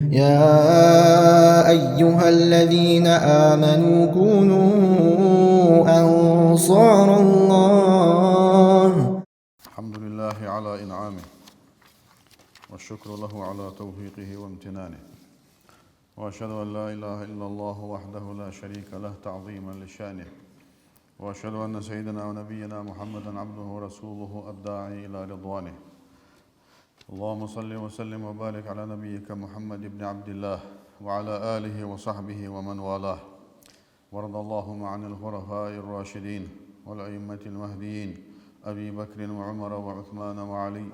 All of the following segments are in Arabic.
يا أيها الذين آمنوا كونوا أنصار الله. الحمد لله على إنعامه والشكر له على توفيقه وامتنانه، وأشهد أن لا إله إلا الله وحده لا شريك له تعظيما لشأنه، وأشهد أن سيدنا ونبينا محمدا عبده ورسوله الداعي إلى رضوانه. اللهم صل وسلم وبارك على نبيك محمد بن عبد الله وعلى آله وصحبه ومن والاه، وارض اللهم عن الخلفاء الراشدين والأئمة المهديين أبي بكر وعمر وعثمان وعلي،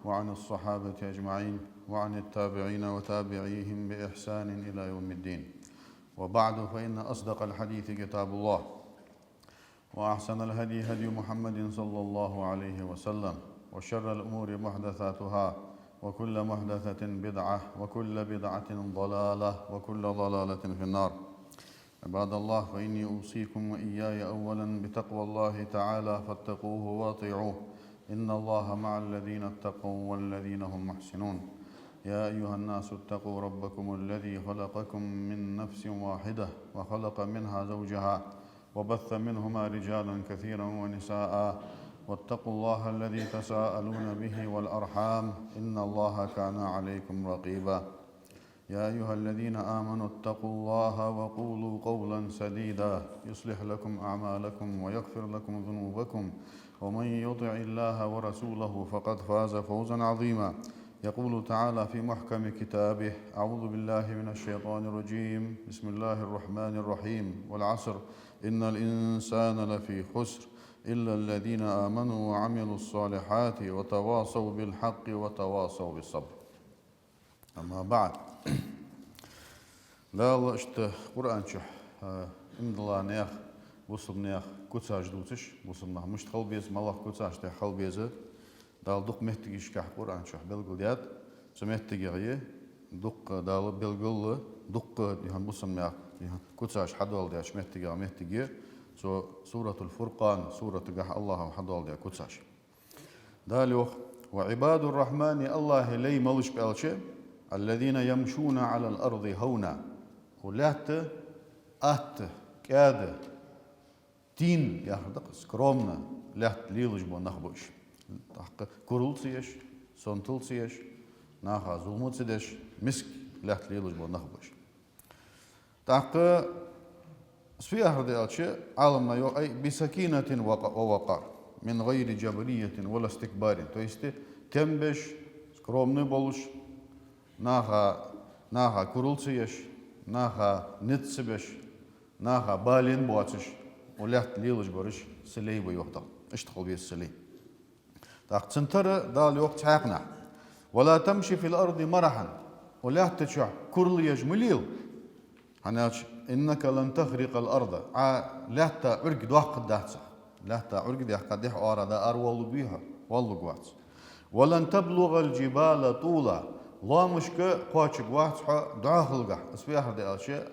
وعن الصحابة أجمعين، وعن التابعين وتابعيهم بإحسان إلى يوم الدين. وبعد، فإن أصدق الحديث كتاب الله، وأحسن الهدي هدي محمد صلى الله عليه وسلم، وشر الأمور محدثاتها، وكل محدثة بدعة، وكل بدعة ضلالة، وكل ضلالة في النار. عباد الله، فإني أوصيكم وإياي أولا بتقوى الله تعالى، فاتقوه واطيعوه، إن الله مع الذين اتقوا والذين هم محسنون. يا أيها الناس اتقوا ربكم الذي خلقكم من نفس واحدة، وخلق منها زوجها، وبث منهما رجالا كثيرا ونساء، واتقوا الله الذي تساءلون به والأرحام، إن الله كان عليكم رقيبا. يا أيها الذين آمنوا اتقوا الله وقولوا قولا سديدا يصلح لكم أعمالكم ويغفر لكم ذنوبكم، ومن يطع الله ورسوله فقد فاز فوزا عظيما. يقول تعالى في محكم كتابه: أعوذ بالله من الشيطان الرجيم، بسم الله الرحمن الرحيم، والعصر إن الإنسان لفي خسر إلا الذين آمنوا وعملوا الصالحات وتواصوا بالحق وتواصوا بالصبر. أما بعد، لا الله اشت قرآن شح إن الله نيخ وصل نيخ كتساج دوتش وصل نه مش خل بيز مالله كتساج ده خل بيزه دال دق مهتجيش كح قرآن شح بلغليات سمهتجيه دق دال بلغل دق يهان وصل نيخ يهان كتساج حدول ده مهتجيه سو سورة الفرقان سورة جح الله حدول ده كتساج دالوخ. وعباد الرحمن الله لي ملش بالشيء الذين يمشون على الأرض هونا، ولات أت كاد تين يهدق سكرومنا لات ليلج بو نخبوش تحق كورلسيش سونتلسيش ناخا زوموتسيدش مسك لات ليلج بو نخبوش تحق سفيه هردالشي عالمنا يو أي بسكينة ووقار من غير جبرية ولا استكبار. То есть тембеш скромный болуш наха курулцияш, наха нитсибеш, наха балин буатиш, ولات ليلج برش سلي بيوقتل اشتغل بيه السلي. تاقتنتر دال يوقت حقنا ولا تمشي في الأرض مرحا ولات تشع كرل يجمليل هناش إنك لن تخرق الأرض لا تعرق دوق داتس لا تعرق ده قدح أورا دا أرول بيها والله قوات ولن تبلغ الجبال طولا لا مشكا قاتش قوات داخل اسبيح ده الشيء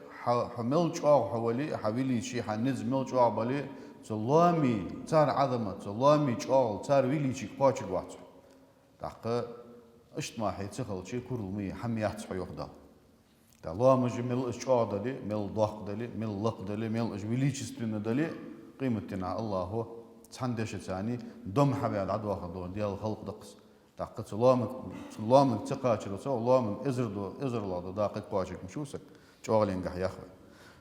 حملش أو حوالي شيء حنز ملش أو بالي سلامي تار عظمة سلامي أو تار ويلي شيء قاتش قوات تحقق اشتما حيتسخل شيء كرلمي حميات حيوخ دا الله مج مل إشعار دلي مل ضاق دلي مل لق دلي مل إجويلي شستون دلي قيمتنا الله هو تحندش ثاني دم حبيب عدوا خدوا ديال الخلق دقس تحقق سلامك تقاشر الله من إزر الله داقق قاشك مشوسك شغلين قح ياخذ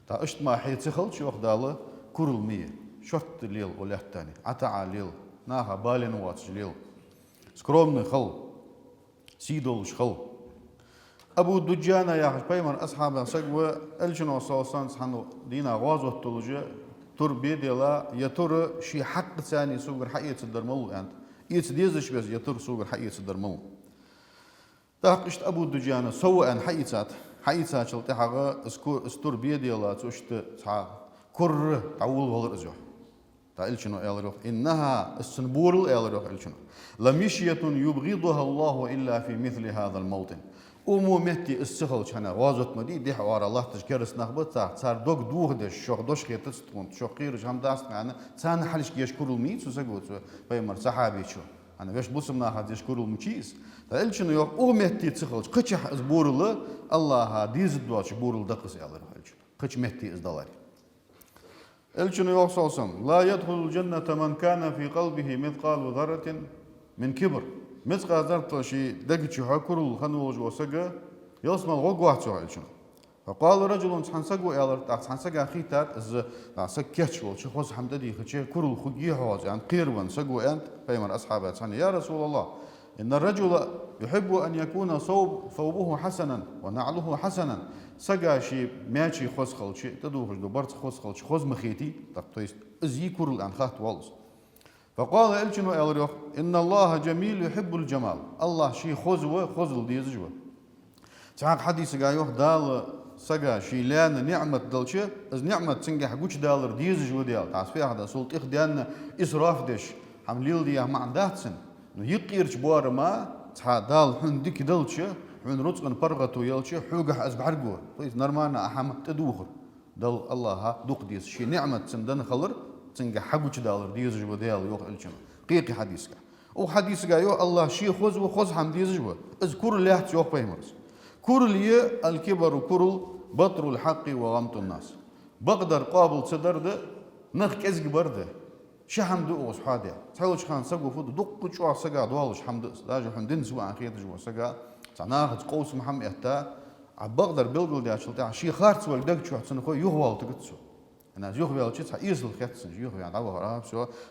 تا اشت ما حيتسخل شو خداله كرل مية شرط ليل ولا تاني عتع ليل ناها بالين واتش ليل سكرومن خل سيدولش خل أبو دجانة يا أخي بيمر أصحاب سجوا الجنو صوصان سحنو دينا غازو تلوجة تربية ديلا يتر شي حق ثاني سوبر حقيقة الدرمل يعني يتديزش بس يتر سوبر حقيقة الدرمل تحقشت أبو دجانة سواء حقيقة شلت حاجة استربية ديلا تشت كر تعول والر أزوح تعيلشنو إلروح إنها السنبور إلروح إلشنو لمشية يبغضها الله إلا في مثل هذا الموطن. عموميتي السخل شنا غازوت مدي دي حوار الله تشكرس نخبط صار دوغ دوغ دش شوخ دوش خيتت تكون شوخ خير جام داست يعني سان حلش يشكر الميت سوسغوت بيمر صحابي شو أنا وش بوسمنا هاد يشكروا المشيز فإلشنو يوم مهتي تسخلش قتش إز بورل الله ديز دواتش بورل دقس يالر إلشنو قتش مهتي إز دلاري إلشنو يوم صوصم لا يدخل الجنة من كان في قلبه مثقال ذرة من كبر مثقال ذرة شيء دقتش هاكرل خنوج وسجا يسمى الغوغوات شو إلشنو فقال رجل حنسقوا يالر حنسقا خيتات إز سكتش وش خوز حمددي خشيه كرل خجيه هواز يعني قيرون سقوا أنت فيمر أصحابه ثاني يا رسول الله إن الرجل يحب أن يكون ثوبه حسنا ونعله حسنا سقى شيء ماشي خوز خلشي تدوخش دبرت خوز خلشي خوز مخيتي تقطيس إزي كرل أن خات والس فقال إلشنو يالر إن الله جميل يحب الجمال الله شيء خوز الديزجوا تعال حديث قايوه دال سجا شيلان نعمة دلشة از نعمة تنجح قوش دالر ديز جو ديال تعرف فيها هذا سلط إخدان إسراف دش حمليل ديا ما عنداتسن نو يقيرش بوار ما تها دال حن ديك دلشة حن رزقن برغتو يلشة حوجح از بعرجو طيب نرمانا أحم تدوخر دل الله دوق ديز شي نعمة تندن خلر تنجح حقوش دالر ديز جو ديال يوق الجنة قيقي حديثك أو حديثك يو الله شي خوز وخوز حم ديز جو اذكر الله تيوق بيمرس كرل الكبر كرل بطر الحق وغمط الناس بقدر قابل صدر ده نخ كزق برده شحمد اوس حادي تحوش خان سقو فود دق شو سقا دوالش حمد لاجو حمدن سوا عن خيط جو سقا تناخذ قوس محمد اتا بقدر بلغل دي اشلتا شي خارت ول دق شو حسن خو يهوال تقصو انا يهوال شي يسل خيط يهوال يعني دعوه راه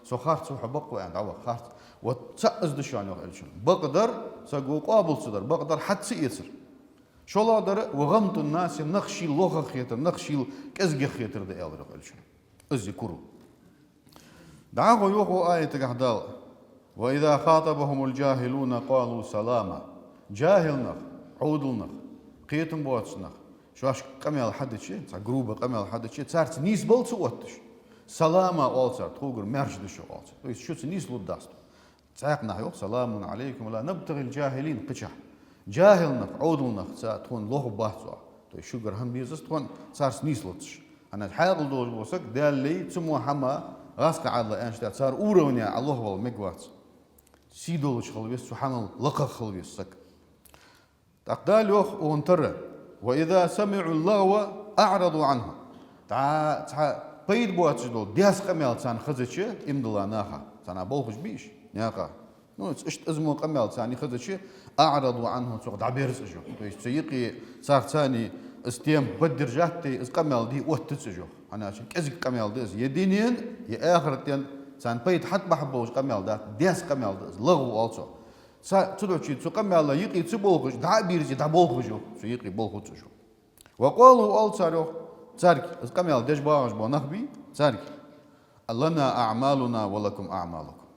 سو خارت سو حبق يعني دعوه خارت وتسقز دشان يخلشن بقدر سقو قابل صدر بقدر حد يسر شولا در وغمط الناس نخشي لوخ خيتر نخشي كزق خيتر ده يالر قالش ازي كرو دعاه يوخو آية قحدال وإذا خاطبهم الجاهلون قالوا سلاما جاهلنا عودلنا قيتم بواتسنا شواش قميال حدشي تا جروبه قميال حدشي تارت نيس بلت واتش سلاما أولسر تقول مرج دشو أولسر تويس شو نيس لود داست تعقنا يوخ سلام عليكم لا نبتغي الجاهلين قشح جاهلنا عودلنا تكون لوه بحثوا تو شجر هم بيزس تكون صار سنيسلتش أنا حاول دول بوسك ده اللي تسمو حما غاسق على أنشطة صار أورونيا على الله والمجوات سيدولش خلويس سبحان لقى خلويس سك تقدال يوخ وانتر وإذا سمعوا اللغو أعرضوا عنه تع بيد بواتش دول دياس قميل تان خزتش إمدلا ناخا تانا بولخش بيش ناخا نو اشت ازمو قميل تاني خزتش أعرضوا عنه تقعد عبيرس أجو سيقي صار ثاني استيم بدر جاتي از قميل دي وتس أجو أنا عشان كذا قميل دي يدينين يا آخرتين سان بيت حتى بحبوش قميل ده دياس قميل ده لغو ألصو سا تدوشي تسو قميل لا يقي تبولخش دع بيرجي دع بولخشو سيقي بولخش أجو وقالوا ألصارو تارك از قميل ديش باش بنخبي تارك لنا أعمالنا ولكم أعمالكم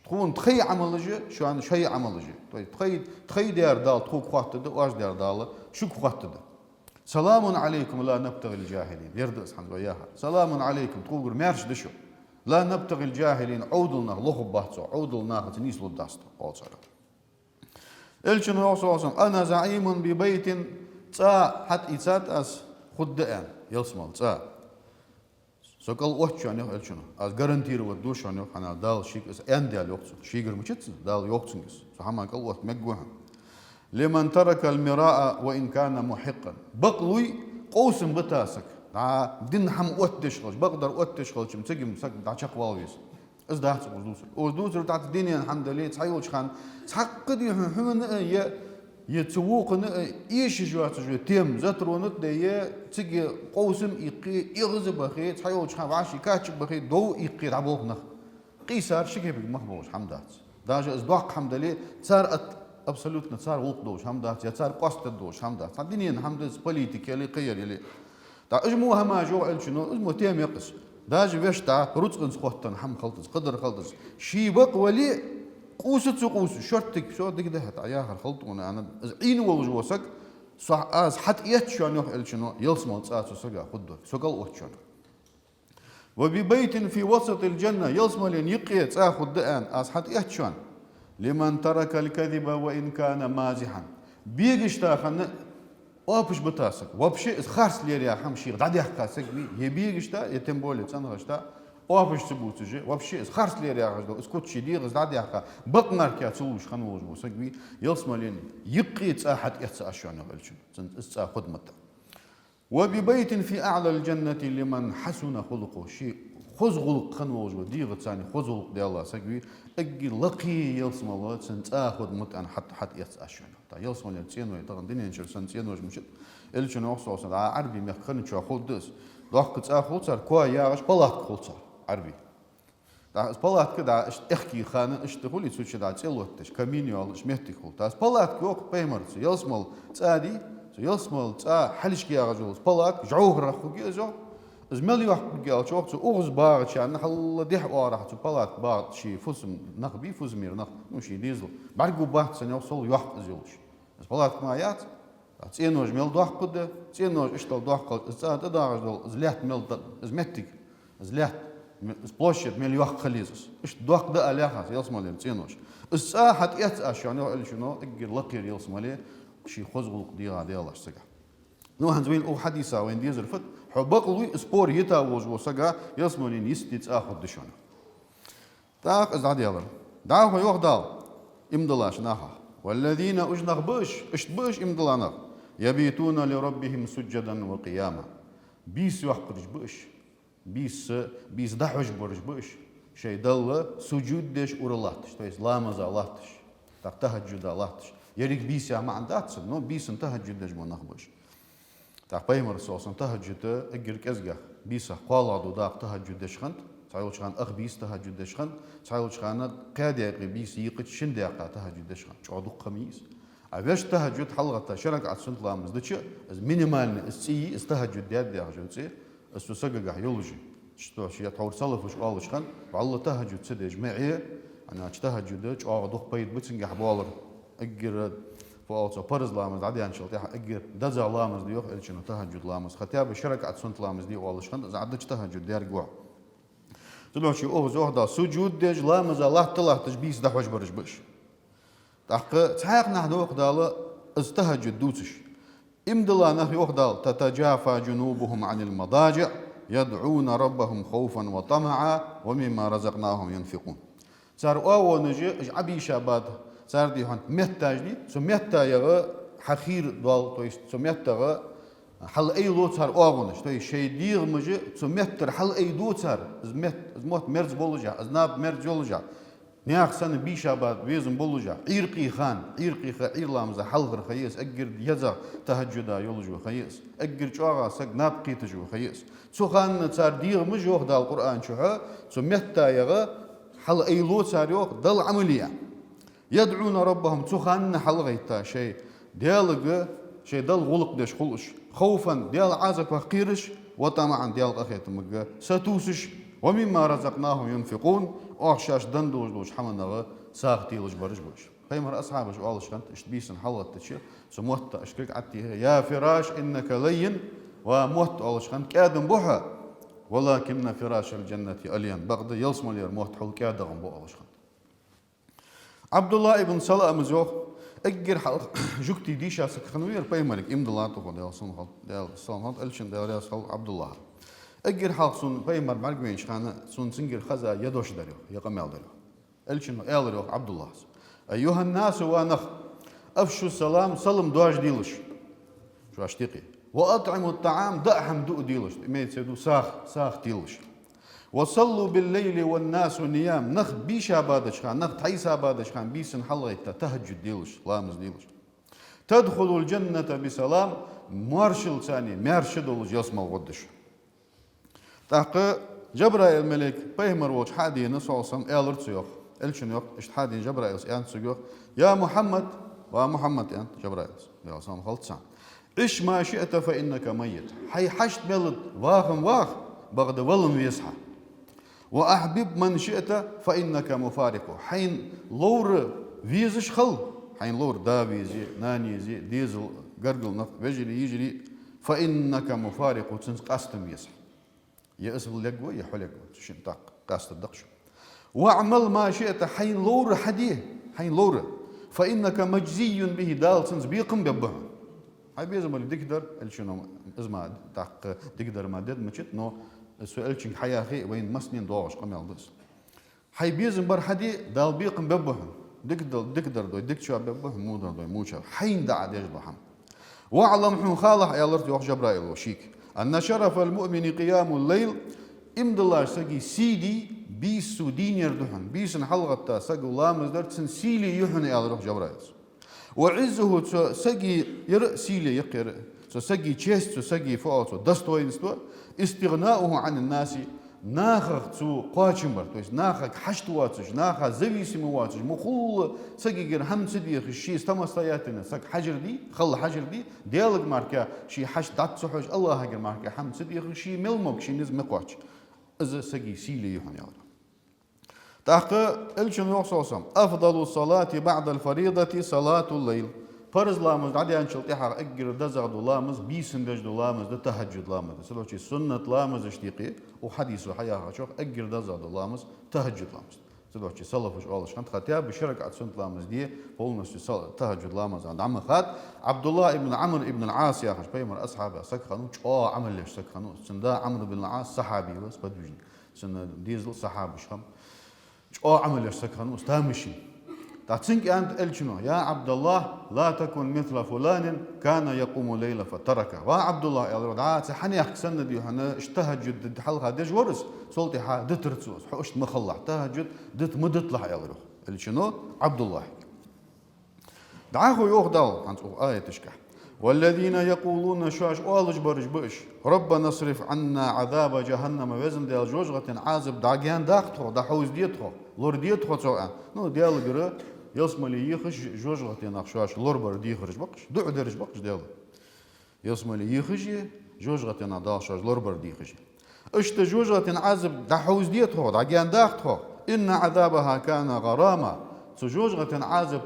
تكون تخي عملجة شو عن شيء عملجة طيب تخي ديار دال تخو خاطر ده واش ديار دال شو خاطر ده سلام عليكم لا نبتغي الجاهلين يردس الحمد لله سلام عليكم تقول مارش دشو لا نبتغي الجاهلين عودلنا لخب بحثوا عودلنا تنيس للداست قال صار إلشن رسول أنا زعيم ببيت تا حتى إتات أس خدام يلسمال تا سوكال وحشان يخ إلشنو أز garantier ودوشان يخ أنا دال شيك إس أنديال يخص شيكر مشتس دال يخصنجس سحما كل وقت مجوهم لمن ترك المراء وإن كان محقا بقلوي قوسم بتاسك دين حم وتش خلش بقدر وتش خلش مسجم سك دعشق والويس إز دهت وردوسر تاعت الدنيا الحمد لله تحيوش خان تحقدي حمن يتسوق إيش جوات جو تيم زترونت ده تيجي قوسم يقي يغزب بخير تحيوش خان وعشي كاتش بخير دو يقي عبوقنا قيسار شكل بمخبوش حمدات داجة إز دعق حمد لله صار أبسولوتنا صار وقت دوش حمدات يا صار قصد دوش حمدات الدنيا الحمد لله بوليتيك يلي قير يلي تا اجموها ما جو شنو اجمو تيم يقص داج ويش تا رزقن سخوتن حم خلطس قدر خلطس شي بق ولي قوست قوس شرطك شو دك ده تا يا خلطونا انا عين وجوسك صح از حت يتشون يخ شنو يلسمو صاتو سغا خدو سغل وتشون وببيت في وسط الجنه يلسمو لين يقي تاخذ دان از حت يتشون لمن ترك الكذب وان كان مازحا بيجشتا خن وابش بتاسك وابش خارس ليريا حمشي دعدي حكاسك يبيجشتا يتم بولي تنغشتا وابش تبوتجي وابشي خارس لي رياغ اسكوت شي دي غز دعدي حقا بقمر كا تسوش خنوج بو سقبي يلسمالين يقيت احد يحس اشون غلشن سنت اسا خدمت وببيت في اعلى الجنه لمن حسن خلقه شيء خذ خلق خنوج بو دي غتساني خذ خلق دي الله سقبي اجي لقي يلسمال سنت اخذ مت ان حتى يحس اشون تا يلسمال تسينو يتغن دين شر سنت ينوج مش الشن اوسوس عربي مخن شو خدس ضحك اخوصر كوا ياغش بلاط خلصه عربي دا بلاط كده احكي خان اشتغلي تسوش دا تسلوتش كامينيو اش مهتي خل دا بلاط كوك بيمر يلسمل تادي يلسمل تا حلش يا رجل بلاط جوه رخو جيزو زملي واحد قال شو وقت اوغز باغ شان حل ديح وراح تو بلاط باغ شي فوسم نخبي فوزمير نخ مشي ديزل بعد باغ سنه وصل يوحد زيلش بلاط مايات تسينوج ميل دوح قد تسينوج اشتل دوح قد زاد داغ زليت ميل زمتك زليت سبلوشت ميل يوح خليزس اش دوح دا الاخ يلسمال تسينوج الساحه يتاش يعني شنو اجر لقير يلسمال شي خزغلق دي الله سقا نو هنزوين او حديثه وين ديزر فت حبقلوي سبور يتاوج وسقا يلسمال يستيت اخذ دشون تاق ازاد يلا داو يوخ دال امدلاش ناها والذين اجنغ بش امدلانغ يبيتون لربهم سجدا وقياما بيس يحقرج بيس دحوج برج بش شي دل سجود دش ورلاتش تو اسلام زالاتش تهجد لاتش يريك بيس يا ما عنداتس نو بيس تهجد دش منخ بش بيمر سوسن تهجد اجر كزغ بيس قالادو دا تهجد دش خنت تعالوا شخان اخ بيس تهجد دش خنت تعالوا شخان قادي بيس يقت شندقه تهجد دش خنت شعدو قميص علاش تهجد حلقة شرك على سنت لامز دتش مينيمال السي استهجد ديال جوتسي السوسقق يولجي شتو شي تور صلف وش قال شخن والله تهجد سد جماعي انا تهجد او دوخ بيد بتسنج حبالر اجر فوالصو برز لامز عادي ان شلت اجر دزا لامز ديوخ الشنو تهجد لامز ختاب شرك على سنت لامز دي والله شخن زعدش تهجد ديال جوع تلو شي او زوهدا سجود دج لامز الله طلع تجبيس دحوج برج بش تحق تحق نحن وقدال استهجد دوتش امدلا نحن وقدال تتجافى جنوبهم عن المضاجع يدعون ربهم خوفا وطمعا ومما رزقناهم ينفقون صار او نجي ابي شابات صار دي هون محتاج دي سميتا يغ حخير دول تو سميتا حل اي لو صار اوغنش تو شي دير مجي سميتا حل اي دو صار زموت مرز بولجا ازناب مرز بولجا نياخ سنة بيشابات بيزن بولجا عيرقي خان عير لامزة حلغر خيس أجر يزا تهجدا يولجو خيس أجر شوغا سق نابقي تجو خيس سو خان صار دير مجوخ دا القرآن شوها سو مهتا يغا حل أيلو صار يوخ دل عملية يدعون ربهم سو خان حلغيتا شي ديالغ شي دل غلق دش خلش خوفا ديال عازك وقيرش وطمعا ديال أخيت مجا ستوسش ومما رزقناهم ينفقون أخشاش دندوش دوش حمنا ساختي لش برج بوش قيمر أصحابش وعلش كنت اشتبيسن حلت تشي سموت أشكرك عتي يا فراش إنك لين وموت علش كنت كادم بوها ولكن فراش الجنة ألين بغد يلسم لير موت حل كادم بو علش كنت عبد الله ابن سلام زوخ أجر حلق جوكتي ديشا سكخنوير قيمرك إمد الله تقول ديال صنخل ديال صنخل ألشن ديال عبد الله اجر حلق سون بيمر مرجوين شخانة سون سنجر خزا يدوش دريو يقمل دريو الشنو الريو عبد الله ايها الناس ونخ افشوا السلام سلم دواج ديلش شو اشتقي واطعموا الطعام دأهم دو ديلش ميت سيدو ساخ ديلش وصلوا بالليل والناس نيام نخ بيشا بادش خان نخ تعيسا بادش خان بيسن حلغيتا تهجد ديلش لامز ديلش تدخلوا الجنة بسلام مارشل ثاني مارشد ولج يسمى الغدش تحق جبرائيل الملك بيمر وجه حادي نصوصم الرتسيوخ الشنيوخ اشتحادي جبرائيل يانسيوخ يا محمد ومحمد انت جبرائيل يا صام خلصان ايش ما شئت فانك ميت حي حشت بلد واخ بغد ولن يصحى واحبب من شئت فانك مفارقه حين لور فيزش خل حين لور دافيزي نانيزي ديزل قرقل نف بجري يجري فانك مفارقه تنس قاستم يصحى يا اسم لقوة يا حلقوة شنطاق قاست الدقش واعمل ما شئت حين لور حديه حين لور فإنك مجزي به دال سنز بيقم ببها هاي بيزم اللي دقدر الشنو ازما تاق دقدر ما دد مشت نو سؤال حياخي وين مسنين دوغش قميل دس حي بيزن بر حدي دال بيقم ببهم دكدر دوي دك شو ببهم مودر دوي موشا حين دع ديش بهم واعلم حن خالح يا لرت يوخ جبرائيل وشيك أن شرف المؤمن قيام الليل إمد الله سجي سيدي بيسو دين يردهن بيسن حلقة سجو لامز درتسن سيلي يحن يا لرت جبرائيل وعزه سجي ير سيلي يقر سجي تشيست سجي فوق دستوينستو استغناؤه عن الناس ناخذ تو قاچمبر تو است ناخذ حشت واتش ناخذ زويسم واتش مخول سجي غير هم سدي خشي استمستياتنا سك حجر دي خل حجر دي ديالك ماركا شي حشت دات صحوش الله غير ماركا هم سدي خشي ملمك شي نز مقواش از سجي سيلي يحن يا تحق الشن يوصوصم افضل الصلاه بعد الفريضه صلاه الليل فرض لامز عادي انشلتي حق اجر دزغ لامز بيسن دج لامز ده تهجد لامز سلوشي سنه لامز اشتيقي وحديث حياه شوف اجر دزغ لامز تهجد لامز سلوشي صلفش اولش كانت خاتيا بشرك على سنه لامز دي بولنس تهجد لامز عند عم خات عبد الله ابن عمرو ابن العاص يا اخي بيمر اصحابه سكخنو عمل ليش سكخنو سندا عمرو بن العاص صحابي بس بدوجي سن ديزل صحابي شخم عمل ليش سكخنو استامشي تعتنك أنت الشنو يا عبد الله لا تكن مثل فلان كان يقوم ليلة فتركه وعبد الله يا رب حني أحسن دي حنا اشتهجد حلقة دج ورس صوتي ح دترتسوس حوشت مخلع تهجد دت مدت لح يا رب الشنو عبد الله دعاه يوخدل عن آية تشكح والذين يقولون شاش أولج برج بش ربنا اصرف عنا عذاب جهنم وزن ديال جوجغة عازب داغيان داختو دحوز ديتخو لور ديتخو سواء نو ديال غير يسمى يخش جوجغة نقشاش لور بر دي خرج بقش دع درج بقش ديال يسمى يخش جوجغة ناداشاش لور بر دي خش اشت جوجغة عازب دحوز ديتخو داغيان داختو إن عذابها كان غراما سجوجغة عازب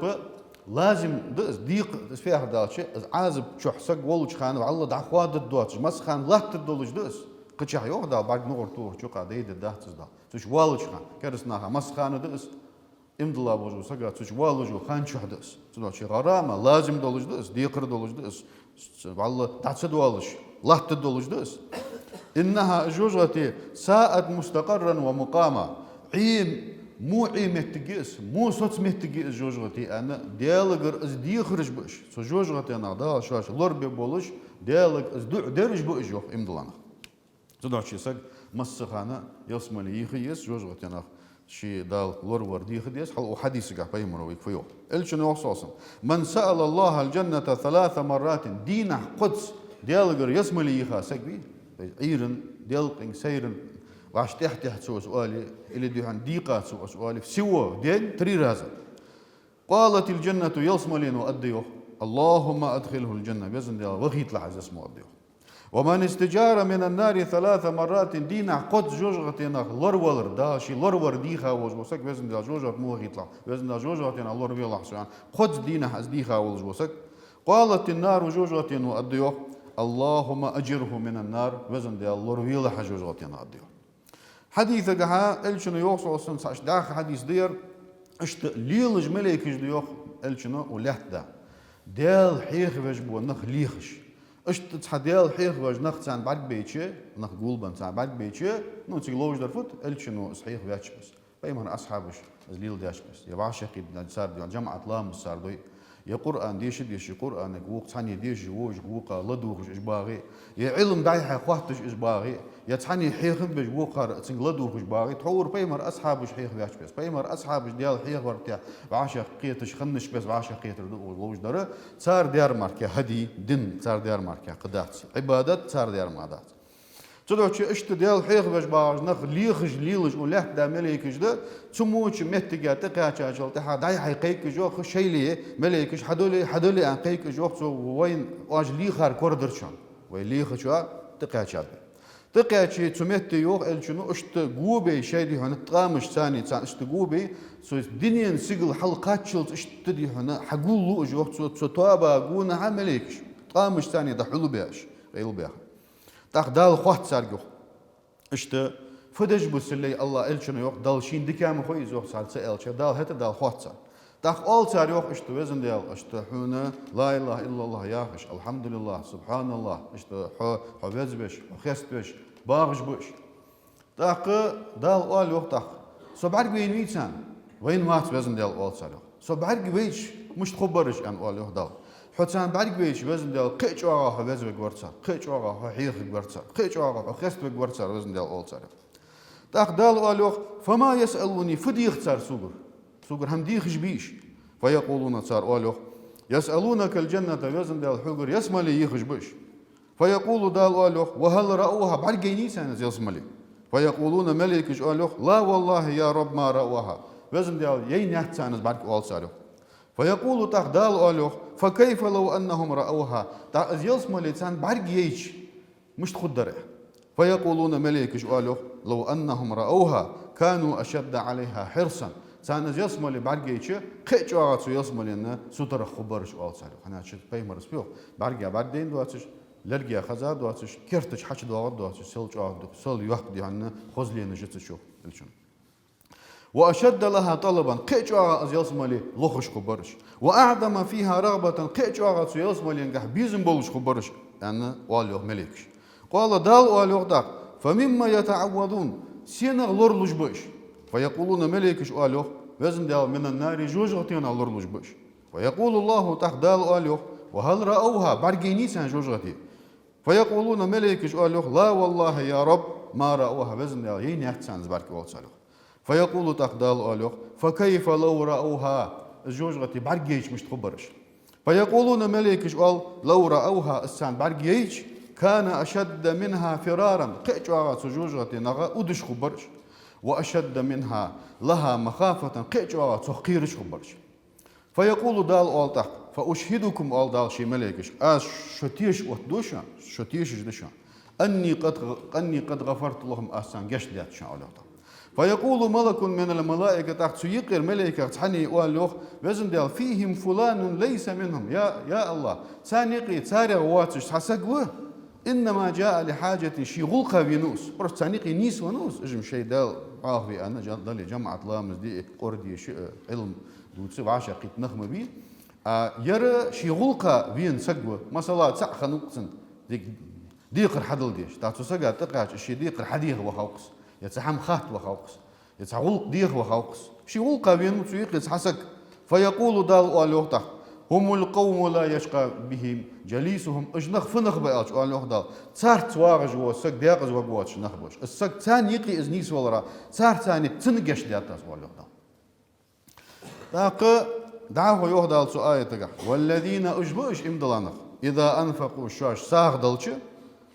لازم ديق فيها دالشي عازب شح سق ولج خان والله دع خواد الدوتش مس خان لات الدولج دس قتش يوخ دال بعد نور تو شو قاعد دهتز دال تش والج خان كرسناها مس خان دس امد الله بوجو سقا تش والج خان شح دس تلوشي غرامه لازم دولج دس ديقر دولج دس والله دعت والج لات الدولج دس انها جوجتي ساءت مستقرا ومقاما عيم مو متجيس مو صوت متجيس جوجغتي انا ديالغر از دي خرج بش سو جوجغتي انا دا شاش لور بولش ديالغ از درج بش يوخ امدلان زدوشي سق مسخانه يسمل يخيس جوجغتي انا شي دال لور ور دي خديس حل وحديث قا بيمرويك فيو الشنو يوصوصم من سال الله الجنه 3 مرات دين قدس ديالغر يسمل يخا سقبي ايرن ديالقين سيرن واش تحت سؤالي اللي دي عن ديقة سؤالي سوى دين تري رازا قالت الجنة يصملين وأديوه اللهم أدخله الجنة بيزن ديال وغيت لحز اسمه أديوه ومن استجار من النار 3 مرات دينا قد جوجغتنا لرولر داشي لرور ديخا وجوسك بيزن ديال جوجغت مو غيت لح بيزن ديال جوجغتنا لور بيلا حسان قد دينا از ديخا وجوسك قالت النار جوجغتنا وأديوه اللهم أجره من النار بيزن ديال لور بيلا حجوجغتنا أديوه حديث جها الشنو يوصل أصلا ساش داخل حديث دير اشت ليلج ملك يجديوخ الشنو ولحت دا ديال حيخ وجبو نخ ليخش اشت تحديال حيخ وج نخ تان بعد بيتشي نخ قلبا تان بعد بيتشي نو تيلوج درفوت الشنو صحيح وياتش بس بيمر أصحابش ليل داش بس يبعش يقيد صار جماعة لام صار دوي يا قرآن ديش قرآن وقت ثاني ديش ووج وقا لدوخش إجباغي يا علم داي حقوحتش إجباغي يا ثاني حيخم بج وقار تنق لدوخش باغي تحور بيمر أصحابش حيخ بياش بس بيمر أصحابش ديال حيخ ورتيا بعاش قيتش خنش بس بعاش قيت لوج دره صار ديار ماركا هدي دين صار ديار ماركا قدات عبادات صار ديار مادات تدوش اشت ديال حيخ بج باغ نخ ليخج ليلج ولا دا مليكج ده تموش متجا تقاچا جلت داي حقيق جو خشيلي مليكش حدولي ان قيق جو وين واج ليخر كوردرشان وي ليخشوا تقاچا تقاچي تمتي يوغ الشنو اشت غوبي شيدي هنا تقامش ثاني اشت غوبي سو دنيا سيغل حلقات شلت اشت دي هنا حقولو جو توابا غونا عمليكش تقامش ثاني ده حلو بياش غيل بياخ دال خوات سارجو اشت فدج بسلي الله الشنو يوق دال شين دكام خوي زوق سال سال دال هتا دال خوات سار اول سار يوق اشت وزن ديال اشت حونا لا اله الا الله يا خش الحمد لله سبحان الله اشت حو حبز بش وخست بش باغش بش تاق دال أول يوم تاق صبعك وين ويتسان وين مات بزن دال أول سالو صبعك ويش مش تخبرش أن أول يوم دال حتى بعد ويش بزن دال قيش وراها بزن بقورتسا قيش وراها حيخ بقورتسا قيش وراها خست بقورتسا بزن دال أول سالو تاق دال أول يوم فما يسألوني فديخ صار سوغر هم ديخش بيش فيقولون صار أول يوم يسألونك الجنة بزن دال حجر يسملي يخش بش فيقول دال أول وهل رأوها بعد جينيسان يسملي فيقولون ملك أول لا والله يا رب ما رأوها بزن دال ينحت سانس بعد أول سالو فيقول تاق دال أول فكيف لو أنهم رأوها تاق يسملي سان بعد جيش مش تخدره فيقولون ملك أول لو أنهم رأوها كانوا أشد عليها حرصا سان يسملي بعد جيش قيش وعاتو يسملي أن ستر خبرش أول سالو أنا شد بيمر سبيو بعد دين دواتش لرجع خزار دواتش كرتش حش دواتش سلج عاد سل يوحد يعني خزلين جتشو الشون وأشد لها طلبا قيش وعات يسملي لخش خبرش وأعظم فيها رغبة قيش وعات يسملي إنجح بيزن بولش خبرش أنا والله ملكش قال دال والله داق فمما يتعوذون سينا لورلوش بش فيقولون ملكش والله وزن دال من النار جوجتين لورلوش بش فيقول الله تحت دال والله وهل رأوها برجيني سان جوجتي فيقولون ملكش والله لا والله يا رب ما رأوها وزن دال ينحت سانز برك والسالو فيقول تحت دال والله فكيف لو رأوها جوجتي برجيش مش تخبرش فيقولون ملكش وال لو رأوها السان برجيش كان أشد منها فرارا قيش وعات سجوجتي نغا أدش خبرش وأشد منها لها مخافة قيش وعات سخيرش خبرش فيقول دال أول تحت فأشهدكم أول دال شي ملكش شتيش وتدوشا شتيش جدشا أني قد غفرت لهم أحسن جشت لات شاء الله. فيقول ملك من الملائكة تحت سيقر ملائكة تحني والله وزن دال فيهم فلان ليس منهم يا الله سانيقي تسارع واتش حسقوه إنما جاء لحاجة شيغلقة بنوس برش تانيقي نيس ونوس اجم شيء دال عاهوي أنا ضل جماعة لامز دي قردي علم دوتسو عاشقيت نخمة بي يرى شيغلقة بين سقوه مثلا تسع خنوقسن ديقر حدل ديش تاتو سقا تقاش الشي ديقر حديق وخوقس يتسحم خات وخوقس يتسحولق ديق وخوقس شيغلقة بين متسويق يتسحسق فيقول دال والله هم القوم لا يشقى بهم جليسهم اجنخ فنخ بألش قال له دال صار تواغج وسق داقز وقواتش نخبش السق ثاني يقي ازنيس ولا صار ثاني تنقش داتاس قال له دال تاق دعوه يهدال سؤال تقع والذين اجبوش امدلانخ اذا انفقوا الشاش ساغ دلش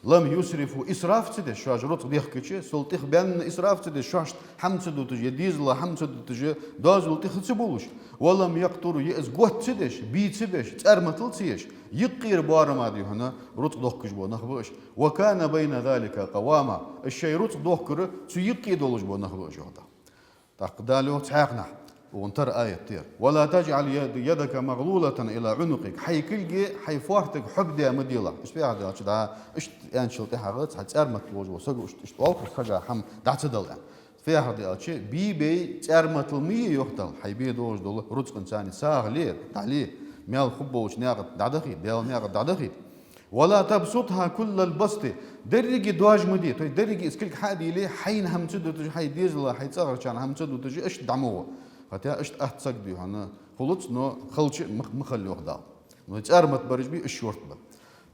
لم يسرفوا اسراف تدي شاش روت بيخكشي سلطيخ بان اسراف تدي شاش حمصدو تجي ديزل حمصدو تجي دازل تخصبولش ولم يقطروا يأز قوت تدش بيت سبش تأرمتل تيش يقير بارما دي هنا روت دوخكش بو نخبوش وكان بين ذلك قواما الشيء روت دوخكر تيقي دولش بو نخبوش هذا تقدالو تحقنا وانتر آية تير ولا تجعل يدك مغلولة إلى عنقك حي كلجي حي فوحتك حق دي مديلة إيش في هذا دا إيش يعني شلتي حاجات هتأرمت وجو سجوا إيش توقف خجا حم دا تدل يعني في هذا الشيء بي تأرمت المية يقتل حي بي دوج دول رزق إنساني ساغ ليه تعليه ميال خبوش ناقد دعدخي ديال ناقد دعدخي ولا تبسطها كل البسط درجي دواج مدي تو درجي اسكلك حادي ليه حين هم تدو تجي حي ديزل حي تصغر كان هم تدو تجي إيش دعموه حتى اشت احتسق دي هنا خلص نو خلش مخلي وخدا نو تارمت برج بي الشورت با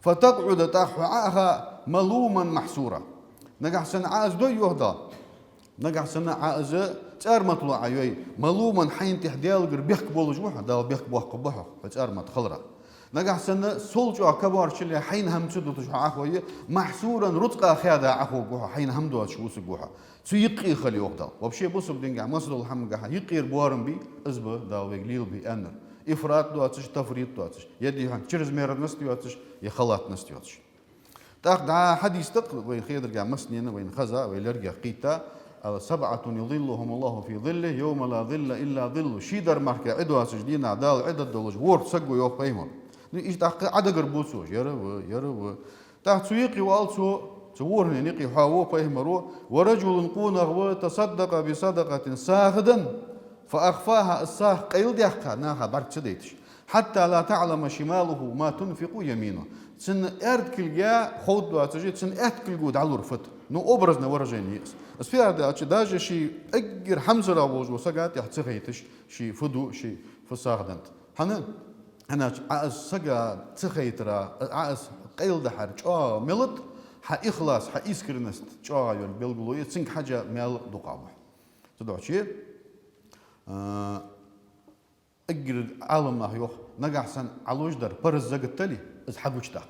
فتقعد تحوعها ملوما محسورا نجح سنة عاز دو يهدا نجح سنة عاز تارمت له عيوي ملوما حين تحديال غير بيحك بولج وحا دا بيحك بوح قبحه فتارمت خلرا نجح سنة سولجو كبار شلي حين هم تشدو تشوح عخوي محسورا رتقا خيادا عخو بوحا حين هم دو تشوس بوحا سيقي خلي وقتا وبشي بوسو بدنجا مصر الحمد جها يقير بوارم بي ازبه داوي قليل بي انر افراط دواتش تفريط دواتش يدي هان تشرز مير نستي دواتش يخلات نستي دواتش تاخد حديث تق وين خير جا مسنين وين خزا وين لرجع قيتا 7 يظلهم الله في ظله يوم لا ظل الا ظل شيدر ماركا عدوا سجدينا دال عدد دولج وور سقوا يوم بيمر ايش تاخ عدد قربوسو يرو تاخ سويقي والسو تورني نقي حاو فيهمرو ورجل قونه تصدق بصدقة ساغدا فأخفاها الساق قيل ديحكا ناها برك سديتش حتى لا تعلم شماله ما تنفق يمينه تسن ارد كل جا خود واتجي تسن ارد كل جود على الرفت نو ابرزنا ورجيني بس في هذا داج شي اجر حمزه راوج وسقات يحتخيتش شي فدو شي فصاغدنت أنا عاس سجا تخيترا عاس قيل دحر ملت إخلاص إسكرنست يقول بيلقولوا تسنك حاجة مال دقابة تدعو شيء أجر عالم ما يوخ نجح سن علوج در برز زجت تلي إز حقوش تاق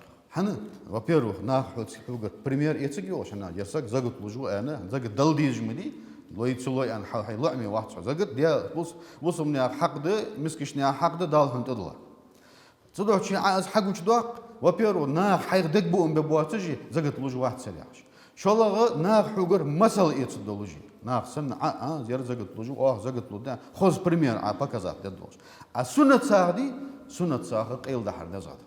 وبيروح ناخد حقوق بريمير يتسجيوش أنا يسق زجت لجو أنا زجت دلدي جمدي لو يتسلوي أن حي لعمي واحد زجت ديا بص مني حق ده مسكشني حق ده دال هنت الله تدعو شيء عايز حقوش داق وبيرو ناخ حيق دقبو ببواتجي زقت لوج واحد سريعش شو الله ناخ حجر مسل يتصدلوجي ناخ سن زير زقت لوجو زقت لودا خوز بريمير بكذا تدوش السنة ساعدي سنة ساعة قيل دحر نزاد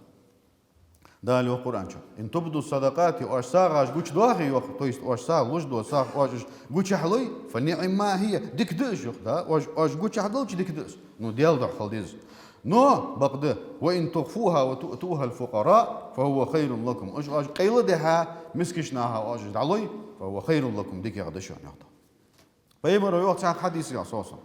ده اللي هو القرآن شو إن تبدو الصدقات وأش ساعة جوش دواخي يوخ تويست أش ساعة لوج دو ساعة أش جوش حلوي فنعم ما هي ديك دش يوخ ده أش جوش حلوش ديك دش نو ديال ده خالديز نو بقده وإن تخفوها وتؤتوها الفقراء فهو خير لكم أج قيل دها مسكشناها أج علي فهو خير لكم ديك يغدشون يغدا فيمر يوخ ساعة حديث أساسا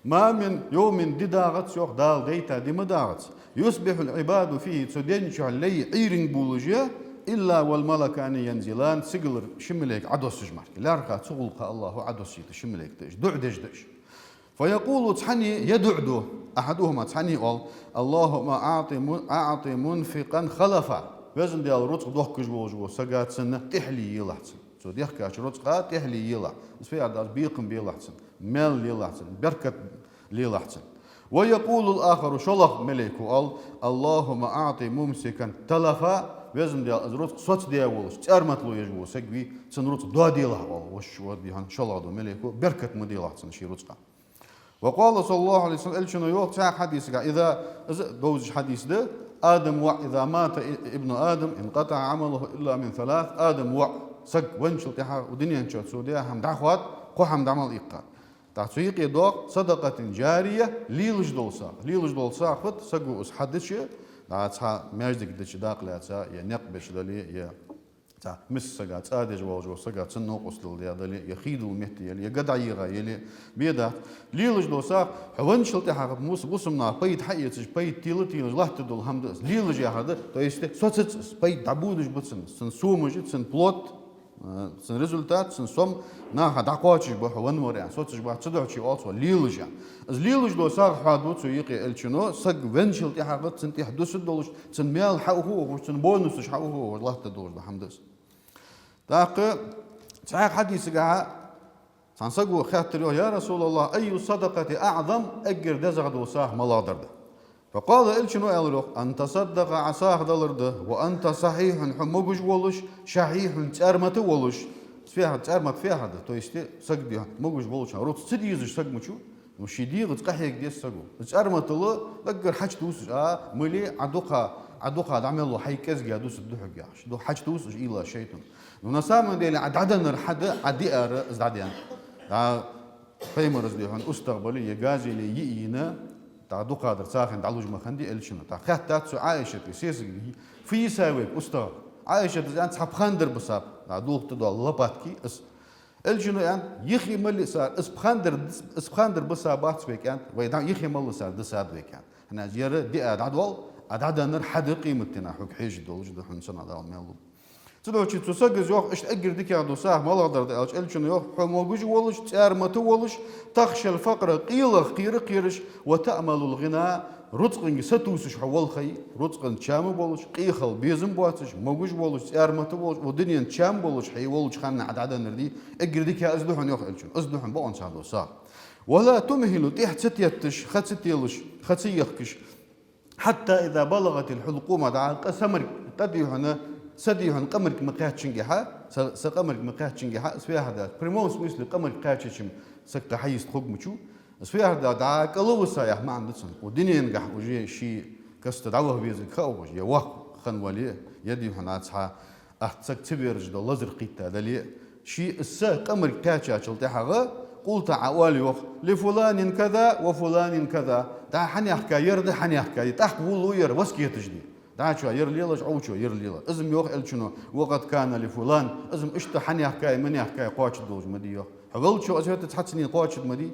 ما من يوم دداغت يوخ دال ديتا دي مداغت يصبح العباد فيه تسدين علي عيرين بولوجيا إلا والملكان ينزلان سيجلر شملك عدوس جمارك لا ركا تغلق الله عدوس شملك دش دعدش دش فيقول تحني يدعدو أحدهما تحني قال اللهم أعطي منفقا خلفا وزن ديال رزق دوخ كجوجو سقات سنة تحلي يلحسن سو ديخ كاش رزق تحلي يلح بس في عدد بيقم بيلحسن مال يلحسن بركة يلحسن ويقول الآخر شلخ ملك قال اللهم أعطي ممسكا تلفا وزن ديال رزق صوت ديالوش تأرمت له يجو سقبي سن رزق دوا ديالها قال وش وديهن شلخ دو ملكو بركة مديلحسن شي رزقه وقال صلى الله عليه وسلم شنو يوق تاع حديث إذا دوز حديث ده آدم إذا مات ابن آدم انقطع عمله إلا من ثلاث آدم سق ونشل تها ودنيا نشوت سوديا هم دعوات قو هم دعمل إيقا تعطيق يدوق صدقة جارية ليلج دول ساقط سقو أس حدث دعتها ماجدك دش داق لا تا يا نقبش دلي يا تا مس سقات آدج والجو سقات سنوق أصل دلي يخيد المهتي يلي يقدع يلي بيدا ليلج دول ساق ونشل تها موس بوسمنا بيت حيتش بيت تيلج الله تدل هم ليلج يا هذا تويست صوت بيت دعبودش بتسن سن سومج سن بلوت سن ريزولتات سن سوم ناها دعقواتش بوح ونور يعني صوتش بوح تدعشي ألسو ليلج يعني از ليلج دو ساق حادوت سويقي الشنو سق ونشل تها سن تحدث دولش سن ميال حقوه سن بونس حقوه الله تدل بحمدس داق ساق حديث قاعد سنسقو خاطر يا رسول الله أي صدقة أعظم أجر دزغ وصاه ملادر ده فقال إلشنو ألروح أن تصدق عصاه دلرده وأنت صحيح حموج ولش شحيح تأرمت ولش فيها تأرمت فيها ده تويستي سقدي موج ولش روت سديزش سق مشو وشديد قحيك دي سقو تأرمت الله أجر حاج توسج ملي عدوقا دعمل له حي كزجا دوس الدحق ياش دو حاج توسج إلا شيطان ونسام ديال عددنا حد عديار زداديان فيمرز ديهون استقبلي يجازي لي يينا تاع دو قادر ساخن تعلوج مخندي الشنو تاع خاتات عائشه سيس في ساوي استاذ عائشه زان صحاب خندر بصاب تاع دوق تدو الله باتكي اس الشنو يعني يخي ملي صار اس بخندر بصابات بك يعني ويدا يخي ملي صار دساد بك يعني هنا زياره دي عدول عددنا حد قيمتنا حق حيج دولج دو حنسنا دا ميلو تدوشي تسجز يوخ إيش أجر ديك يا دوساه ما لقدر دالش إلشون يوخ حموجي ولش تأرمت ولش تخشى الفقر قيرش وتأمل الغنى رزق ستوسش حول خي رزق تشام بولش قيخل بيزم بواتش موجوج ولش تأرمت ولش ودنيا تشام بولش حي ولش خلنا عدد نردي أجر ديك يا أزدحن يوخ إلشون أزدحن بقون سعدو سا ولا تمهل تحت ستيتش خد ستيلش خد سيخكش حتى إذا بلغت الحلقومة دعا قسمر قد يهنا سديهن قمرك مقاهد شنجحا سقمرك مقاهد شنجحا اسفيا هذا بريموس مثل قمرك قاهد سكت حيز تخوق مشو اسفيا هذا دعا قلو سايح ما عندسن ودنيا ينجح وجي شي كست دعوه بيزك خوج يا واه خن ولي يدي هنا تصحى احتسك تبيرج دو لزر قيتا دلي شي السا قمرك قاهد شلتها قلت عوالي وخ لفلان كذا وفلان كذا دع حني حكا يرد حني حكا تحت ولو ير وسكي تجدي دعشوا يرليلش عوشوا يرليلا إزم يوخ إلشنو وقد كان لفلان إزم إشتا حني حكاية من حكاية قاتش دوج مدي يوخ حقول شو أزهرت تحسني قاتش مدي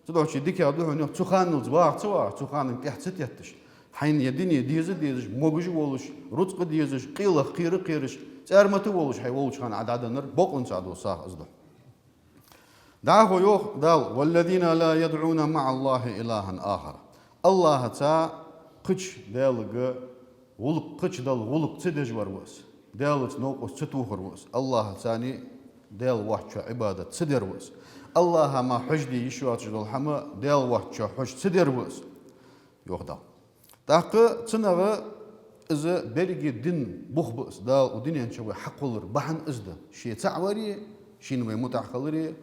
تدوش ديك يادوه نيوخ تخان الزباع توا تخان كحت يتش حين يدني ديزش موجج ولش رزق ديزش قيلة قيرش تعرمتو ولش حي ولش خان عدد نر بقون سعدو صح أزده دعه يوخ دال والذين لا يدعون مع الله إلها آخر الله تا قش دالغ ولق قش دال ولق تدج وروس دالت نوقس تتوخر وس الله ثاني دال وحش عبادة تدر وس الله ما حجدي يشوات جدول حما دال وحش حج تدر وس يوخ دال تاق تنغ إذا بريج دين بخبص دال ودين شوي حقولر بحن إزده شيء تعوري شيء نوي متعقلري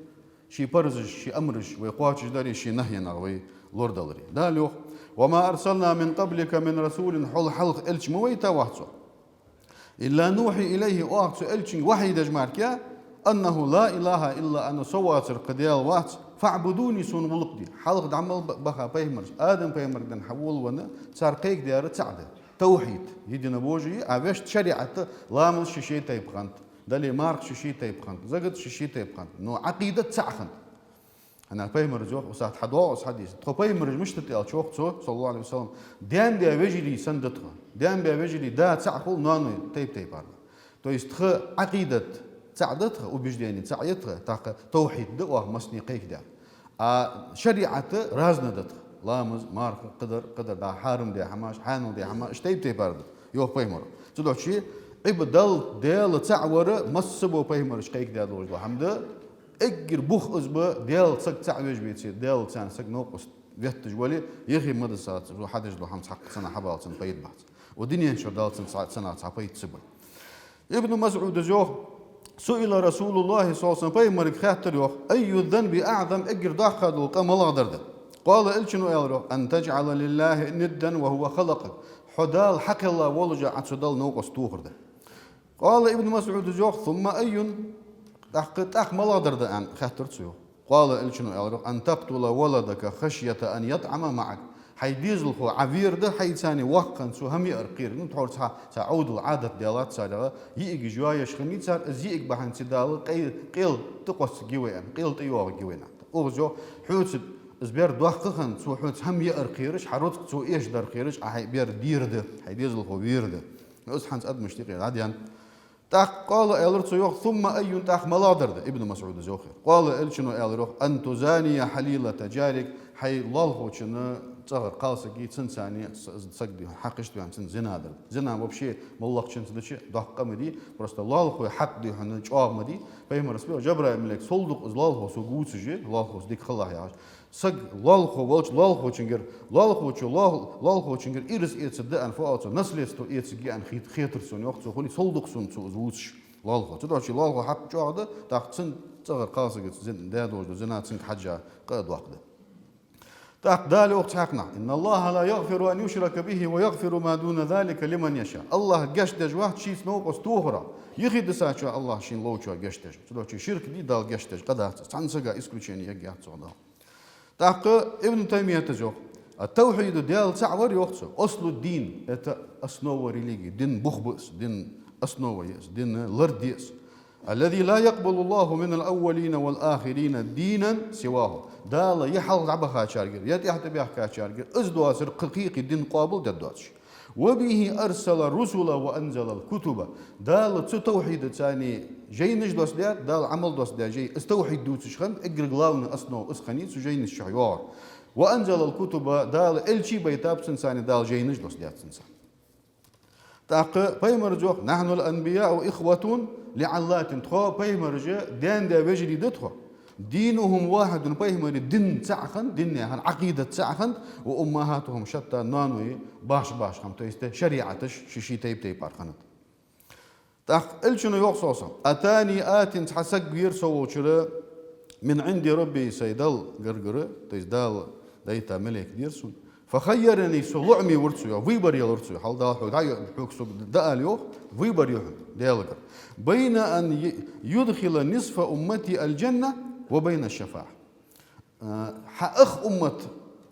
شي برزج شي أمرج ويقواتش داري شي نهينا وي لوردالري دالوخ وما أرسلنا من قبلك من رسول حل حلق إلش مويتا وحصو إلا نوحي إليه وحصو إلش وحي دجماركيا أنه لا إله إلا أنا سواتر قديال وحص فاعبدوني سون ولقدي حلق دعمل بخا بيمرج آدم بيمرج دن حول ونا صار قيك ديار تعدى توحيد يدنا بوجي عبشت شريعة لامل شي تيبقنت دالي مارك شي تيبقنت زغت شي تيبقنت نو عقيدة تسعخنت أنا بيمرج وساعة حدوا وساعة حديث تخو بيمرج مش تتقال شوخ صلى الله عليه وسلم ديان بيا وجلي سندتها ديان بيا وجلي دا تسعقل نانو تيب عرض تو يستخ عقيدة تعدتها وبجديني تعيتها تاق توحيد دقوة مسني قيك دا شريعة رازنا دتها لامز مارك قدر دا حارم دي حماش حانو دي حماش تيب عرض يوخ بيمرج تدو شي عبدال ديال تعور مسبو بيمرج قيك دا دوج الحمد اجر بوخ ازبا ديال سك تعويج بيتي ديال تان سك نوقس بيت جولي يخي مدرسات حدج لو حمص حق سنه حبال سن بيد بعض ودنيا شو دال سنه صابيت سبل ابن مسعود جو سئل رسول الله صلى الله عليه وسلم بيمرك خاطر يوخ اي الذنب اعظم اجر داخل وقمل درد قال الشنو يلرو ان تجعل لله ندا وهو خلقك حدال حق الله ولجا عتدال نوقس توخر ده قال ابن مسعود جو ثم اي تحقق ملادر ده أن خاطرتشو قال إلشنو يالرو أن تقتل ولدك خشية أن يطعم معك حيديزل خو عبير ده حيتاني وقن سو هم يرقير نتحور تعود العادة ديالات سارة ييجي جوايا شخميت سار زيك بحن تدال قيل تقص جوين قيل تيوه جوين أوزو حوت زبير دوخخن سو حوت هم يرقيرش حروت سو إيش در قيرش حيبير دير ده حيديزل خو بير ده نقص حنس قد مشتقي عاديان قال إلرتو يوخ ثم أي تاخ ملادر ابن مسعود زوخر قال إلشنو إلروخ أن تزاني حليلة جارك حي الله شنو تصغر قالسكي تنساني صقدي حقشت يعني تن زنادر زنا وبشي ملق شنو تدشي دقه مدي просто الله حق دي حن جواب مدي بهم رسبي جبرائيل ملك صلدق الله سو غوتسجي الله ديك خلاه يا سق الله ولش الله چنگر الله چو الله چنگر إرس إتصد أن فوات نسلستو إتصجي أن خيتر سون يوخ سو خلي صلدق سون سو زوتش الله تدوشي الله حق جواد تاقتن تصغر قالسكي زن دادوج زنا تن حاجه قد وقت دالي وقت حقنا إن الله لا يغفر أن يشرك به ويغفر ما دون ذلك لمن يشاء الله قشدج واحد شيء نوقس توهرا يخيد ساعة الله شين لوچا قشدج تدوشي شرك دي دال قشدج قدات تنسقا исключение يقعد صعدا تاق ابن تيمية تجو التوحيد ديال تعور يوقسو أصل الدين это основа религии دين بخبص دين основа есть دين لرديس الذي لا يقبل الله من الأولين والآخرين دينا سواه دال يحل عبها شارجر يتحت بها شارجر ازدوا سر حقيقي دين قابل ددوش وبه أرسل الرسل وأنزل الكتب دال توحيد ثاني جاي نجدوس ده دال عمل دوس ده جاي استوحيد دوس شخن اجرغلاون أصنو اسخنيت سجين الشعيار وأنزل الكتب دال الشي بيتاب سنساني دال جاي نجدوس ده سنسان تاق بيمرجو نحن الأنبياء إخوة لعلات تخو بيمرجو دين دا بجري دتخو دينهم واحد بيمر دين تسعخن دين يعني عقيدة تسعخن وأمهاتهم شتى نانوي باش خم تويست شريعتش شي تيب أرخنت تاق الشنو يوصوصا أتاني آت تحسك غير سووشرا من عند ربي سيدال غرغرة تيزدال دايتا ملك ديرسون فخيرني سلعمي ورتسو ويبر يلورتسو حال دا حكسو داليو ويبر يوح ديالغر بين أن يدخل نصف أمتي الجنة وبين الشفاعة حأخ أمة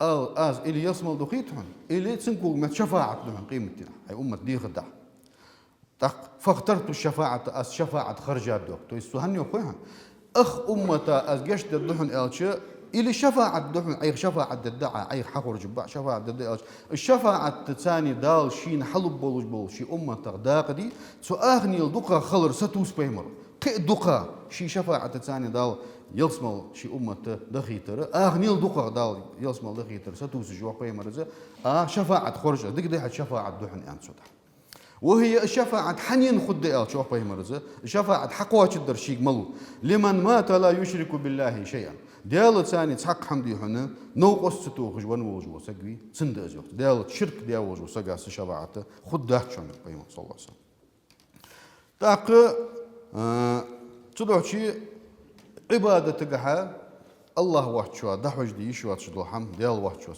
از إلي يصمل دخيتهم إلي تنكو ما شفاعة لهم قيمتنا هي أمة دي غدا فاخترت الشفاعة از شفاعة خرجات دوك تو يسوهني وخوها أخ أمتا از جشت الدهن إلشة إلي شفاعة دهن أي شفاعة الدعاء أي حقور جبع شفاعة الدعاء الشفاعة تتاني دال شين حلب بولش شي أمتا داقدي سو أغني الدقة خلر ستوس بيمر قي دقة شي شفاعة تتاني دال يلسمل شي أمتا دخيتر أغني الدقة دال يلسمل دخيتر ستوس جوا بيمر شفاعة خرجة ديك دي شفاعة دهن أنسودا وهي الشفاعة حنين خد شوف بيمرزة الشفاعة حقوة الدرشيق ملو لمن مات لا يشرك بالله شيئا ديال ثاني تحق حمدي هنا نوقص ستوخ جوان وجو سقوي سند أزوج ديال شرك ديال وجو سقاس الشفاعة خد ده شون بيمر صلى الله عليه وسلم تاق تدعو شيء عبادة تجها الله واحد شو دحوج دي شو تشدو حم ديال واحد شو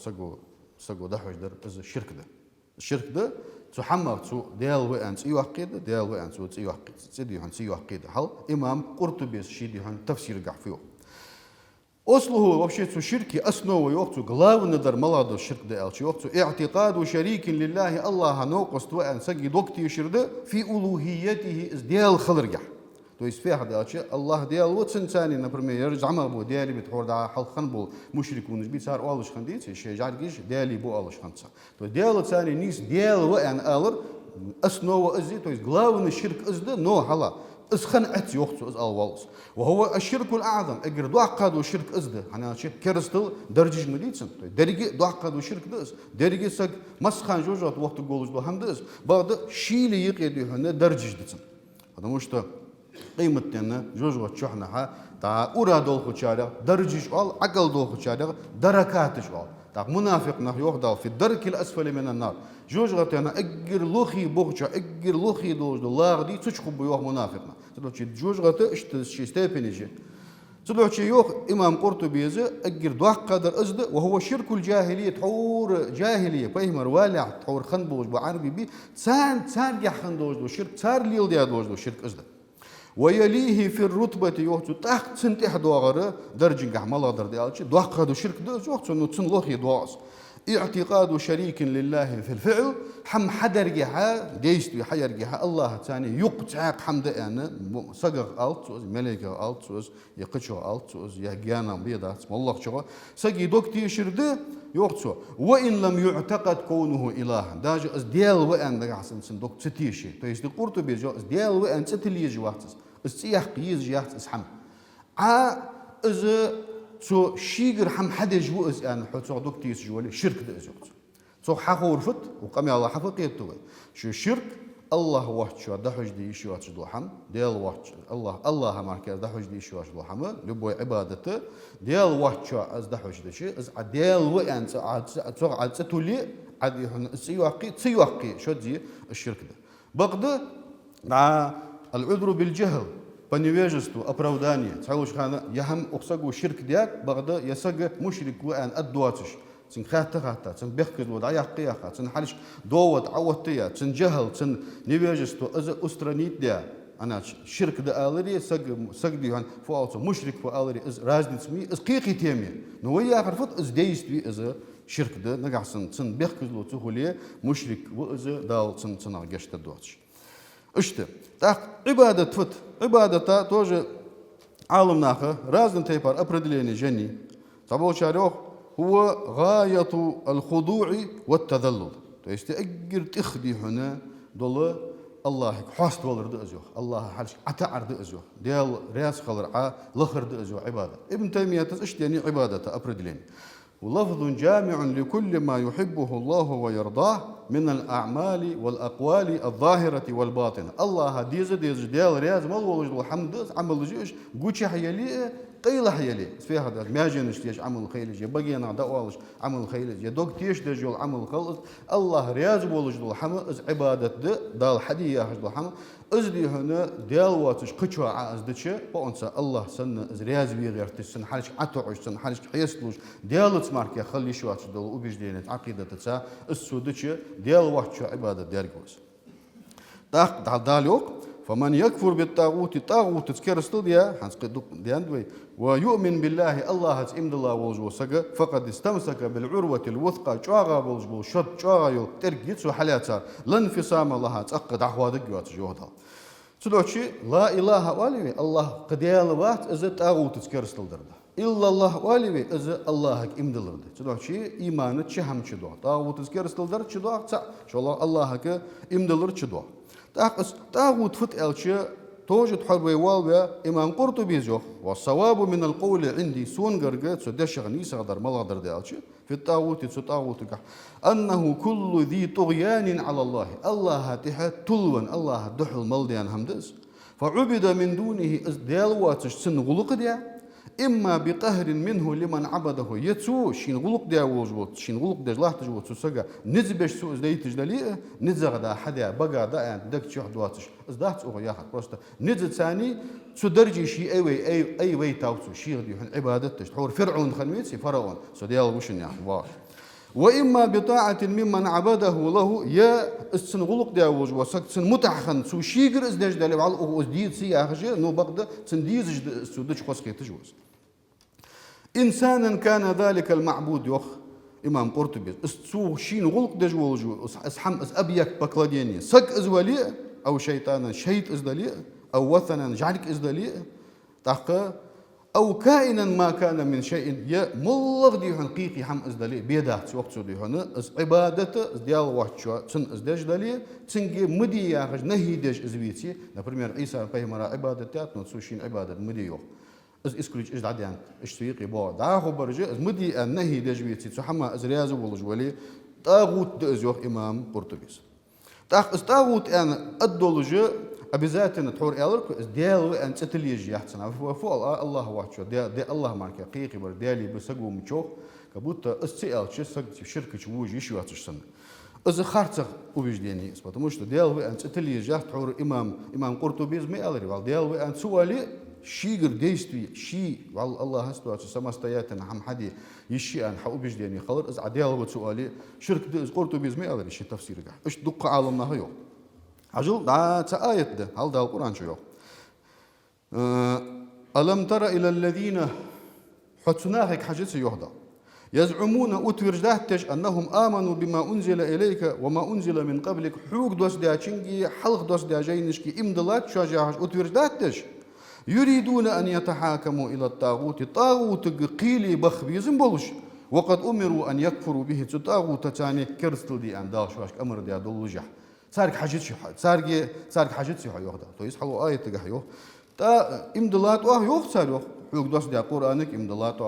سقو دحوج در إز الشرك ده تحمل تو ديال وأنت يوقد ديال وأنت يوقد سيدي هن يوقد حل إمام قرطبي شيدي هن تفسير قحفيه أصله вообще تو شركي أسنو يوقتو غلاو ندر ملادو الشرك ده ألش يوقتو اعتقاد شريك لله الله نوقص تو أن سجي دوكتي يشرد في ألوهيته ديال خلرجح تو يسفيح ده ألش الله ديال وتسن ثاني نبرمي يرجع ما بو ديالي بتحور ده حل خنبو مشرك ونجبي صار أولش خنديت شيء جارجيش ديالي بو أولش خنصا تو ديال ثاني نيس ديال وأن ألر أسنو وأزي تو غلاو الشرك أزده نو حلا اسخن ات يوختو از الوالس وهو الشرك الاعظم اجر دوقادو شرك ازده انا شيء كرستل درجه مديتسن درجه دوقادو شرك دز درجه سك مسخان جوجات وقت جولج دو هم دز بعد شيء اللي يقيدو هنا درجه دتسن потому что قيمتنا جوجات شحنها تا اورا دول خشاره درجه قال عقل دول خشاره دركات قال تا منافق نه يوخدال في الدرك الاسفل من النار جوجات انا اجر لوخي بوخشا اجر لوخي دوج الله دي تشخب بيوخ منافقنا تلوشي جوجات اشت شي ستيبنيجي تلوشي يوخ امام قرطبي اجر دوخ قدر ازد وهو شرك الجاهليه تحور جاهليه فهمر والع تحور خنبوج بعربي بي سان يا خندوج شرك صار ليل دي دوج شرك ازد ويليه في الرتبة يوحتو تحت سنتح دوغرة درجة عملا دردي ألشي دوغرة شرك دوز يوحتو إنه تنلوخي دواس اعتقاد شريك لله في الفعل حم حدر جها ديستو حير جها الله تاني يقطع حمد أنا سجر ألت ملكة ألت يقشوا ألت يهجانا بيدا اسم الله شو سجي دوكتي شرده يوحتو وإن لم يعتقد كونه إله داج أزديال وإن دعسن سندوك تتيشي تيجي قرطو بيجو أزديال وإن تتليج وقتس السياح قيز جهت اسحم إذا سو شيجر حم حدا جو إز أنا حتى دوكتيس جوالي شرك ده إزوت سو حقو رفت وقام الله حفق يتوه شو شرك الله واحد شو ده حج دي شو أشدو حم ديال واحد الله مركز ده حج دي شو أشدو حم لبوي عبادته ديال واحد شو أز ده حج ده شيء أز ديال وين عاد تولي عاد هن سيواقي شو دي الشرك ده بقدر مع العذر بالجهل بنيوجستو أبراودانية تعوش خانة يهم أقصقو شرك دياك بغدا يسق مشرك وأن أدواتش تن خاطة تن بيخكز ودا يقياخا تن حالش دوت عوتيا تن جهل تن نيوجستو أز أسترانيت ديا أنا شرك دا آلري سق ديهان فوالتو مشرك فوالري إز راجنت مي إز قيقي تيمي نويا عرفت إز ديستوي إز شرك دا نقعسن تن بيخكز لو تخوليه مشرك وإز دال تن عجشت دواتش اشته так عبادة فت عبادة тоже عالم ناخه разные типы определения جني طبعا شاريخ هو غاية الخضوع والتذلل то есть أجر تخدي هنا دول الله حاست ولرد أزوه الله حالش أتعرض أزوه ديال رياس خلر لخرد أزوه عبادة ابن تيمية تشت يعني عبادة определение ولفظ جامع لكل ما يحبه الله ويرضاه من الأعمال والأقوال الظاهرة والباطنة الله ديز ديال رياض مال ولج الحمد عمل جيش قوتش حيالي قيل حيالي في هذا ما جنش تيش عمل خيلج يبقي أنا دعوالش عمل خيلج يدوق تيش دجول عمل خلص الله رياض ولج الحمد عبادة دال حدية هج الحمد أزدي هنا ديال واتش قشوا عازدش بأنسى الله سن رياض بيغير تسن حالش عتوعش سن حالش حيسلوش ديال تسمارك يا خلي شو دول وبيجدينت عقيدة تسا السودش ديال واتش عبادة ديال جوز داليوك فمن يكفر بالطاغوت طاغوت تسكرستل ديا حنسقدق دياندوي ويؤمن بالله الله إمد الله وجو سجى فقد استمسك بالعروة الوثقى شاغا بولجبو شد شاغا يو ترجيت وحلاتها لا انفصام الله تأقد أحوادك يوات جوهدها تدوشي لا إله والي الله قد يالوات إذا طاغوت تسكرستل درده إلا الله والي إذا الله إمد الله تدوشي إيمان تشهم تشدو طاغوت تسكرستل در تشدو تا شو الله ك إمد الله تشدو طاغوت فت ألشي توجد حرب والبا إمام قرطبي زوخ والصواب من القول عندي سون قرقات سدش غنيس غدر ملغدر دالشي في الطاغوت طاغوت أنه كل ذي طغيان على الله الله تحت تلون الله دحل ملديان همدز فعبد من دونه دالواتش سن غلق ديا إما بقهر منه لمن عبده يتسو شين غلق ديا وجبوت شين غلق ديا جلاه تجبوت سوسجا نزبش سو زي تجدليه نزغ دا حدا بقى دا دك شو حدواتش ازدهت أو ياخد بروستا نزد ثاني سو درجي شي أي وي تاوتو شي غدي عبادتش حور فرعون خنميتي فرعون سو ديال وشن يا واو وإما بطاعة ممن عبده له يا السن غلق ديا وجبوت سن متحخن سو شيغر ازدج دالي على او ازديد سي اخجي نو بقدا سن ديز سو دش خسكي تجوز إنسانا كان ذلك المعبود يخ إمام قرطبي استسو شين غلق دجولجو اسحم اس أبيك بكلاديني سك ازولي أو شيطانا شيط ازدلي أو وثنا جعلك ازدلي تحقا أو كائنا ما كان من شيء يا ملغ دي حقيقي حم ازدلي بيدات وقت سو دي هنا عبادته ديال واحد شو تن ازدج دلي تنجي مدي يا خج نهي دج ازويتي نبريمير عيسى بيمرا عبادتات نتسوشين عبادة مدي يخ اسكوليج ايش عديان ايش تيقي بو داخو برجي مدي النهي دجويتي تحما ازرياز والجولي طاغوت دزيوخ امام قرطبيس طاغوت ان ادولج ابيزاتن تحور الرك ديالو ان تتليج يحسن فوق الله واحد دي الله ماركه قيقي بر ديالي بسقو مچوخ كبوت استيل شسق شركه وجي شو هاتشسن إذا خارج وبيجديني потому что ديالو ان تتليج تحور امام قرطبيس ما الري وال ديالو ان سوالي شيغر ديستوي شي والله الله هستوات سماستياتنا حم حدي يشي ان حقو بيجديني خلر از عديال سؤالي شرك دز قرطبي زمي هذا شي تفسير كاع اش دق عالمنا هيو عجل دا آية ده هل ده القرآن شو ألم تر إلى الذين حتناهك حاجات يهدى يزعمون أتورجدهتش أنهم آمنوا بما أنزل إليك وما أنزل من قبلك حوق دوس دا تشنجي حلق دوس دا جاينشكي إمدلات شاجاهش أتورجدهتش يريدون أن يتحاكموا إلى الطاغوت طاغوت قيلي بخبيزم بولش وقد أمروا أن يكفروا به طاغوت تاني كرستل دي أن داش واش أمر دي دولجح صار حاجات شي صار حاجات شي يوخدا تو يسحلوا آية تجحيو تا إمدلات يوخ صار يوخ حوق دوس دي قرآنك إمدلات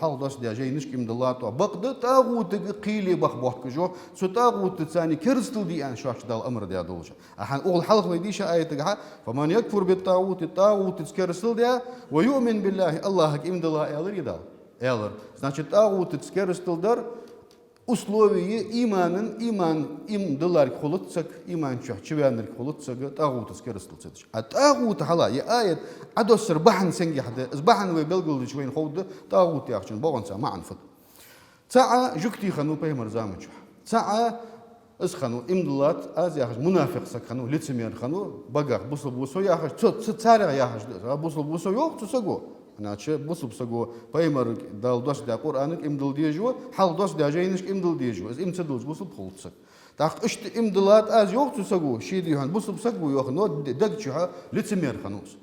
حل دوس دي جاينشك إمدلات بقد طاغوت قيلي بخبوت كجو طاغوت تاني كرستل دي أن شاش دال أمر دي دولجح أحن أول حلقة ويديش آية تجحا فمن يكفر بالطاغوت كرستل دي ويؤمن بالله الله إمدلا إلر يدال إلر значит طاغوت كرستل در условие иман имдылар холотсак иман чвяныр холотсак тагут скерстылцыдыш а тагут хала я аят адосыр бахан сенги хада избахан ве белгылды чвен холды тагут яхчын богонса маанфыт цаа жукти хану пеймар замыч цаа اسخنو имдылат аз яхш мунафиқ сакхану лицемер хану багах бусл бусо яхш царя яхш бусл бусо yok тусаго Значит, бусуб саго паймар дал дош да Qur'anik имдыл дежу, хал дош да жайниш имдыл дежу. Из имцедулж бусуб холцак. Так ишт имдылат аз yok тусаго, ши дихан бусуб саго yok, но дагчуха лицемер ханус.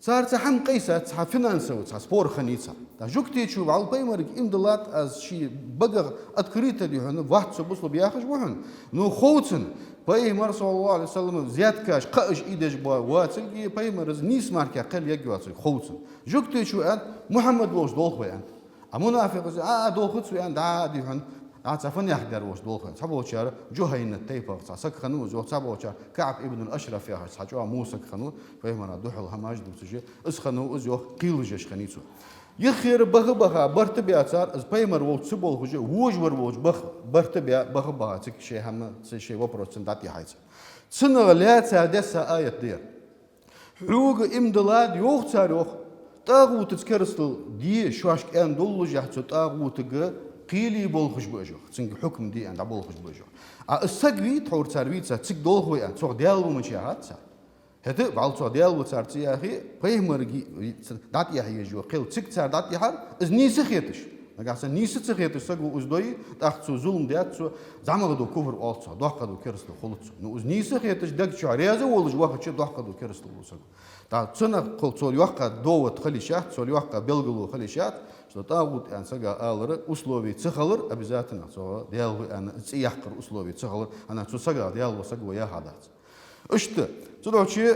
صار تحم قيسة تح فينانسو تح سبور خنيسة تجوكتي شو على بايمرك إمدلات از شيء بقى أذكريته دي هن واحد سبوسلو بياخش وهن نو خوتن بايمر صلى الله عليه وسلم زياد كاش قاش إيدج با واتلقي بايمر نيس ماركا قل يجي واتل خوتن جوكتي شو أنت محمد وش دولخ أنت منافق دولخت أنت عادي هن عطفن يحضر وش دولخن صابو شار جوهين التيبر صاك خنو جو صابو شار كعب ابن الأشرف يا صاجوا موسى خنو فهمنا دوحل هماج دوتجي اسخنو ازو قيل جش خنيتو يخير بغ برتبيا صار از بايمر وش سبول خجي وج ور وج برتبيا بغ تك شيء هم شيء وبروتين داتي هايز سنه لا تادس آية دير حوق امدلاد يوخ صار يوخ طاغوت تكرستل دي شواش كان دولج يحصل طاغوت قيلي بولخش بوجو تسنج حكم دي عند بولخش بوجو السقوي تحور ترويت تسق دولخوي ان صور ديالو من شيء هات هذا بعض ديال وصارت يا أخي بيمرجي دات يا هي جو قل تك صار دات يحر إز نيس خيتش نقاس نيس تخيتش سقو إز دوي تأخذ ظلم ديات سو زعما دو كفر ألصا ضحك دو كرست خلص نو إز نيس خيتش دق شو عريزة ولا جو واحد شيء ضحك دو كرست ولا تا تسنا قل تسول يوقع دوت خلي شات تسول يوقع بلغلو خلي شات что тагут ан сага алры условий цехалыр обязательно so диалгы ан цияхкыр условий цехалыр ана цусага диалгы сага я хадат اشت تدوشي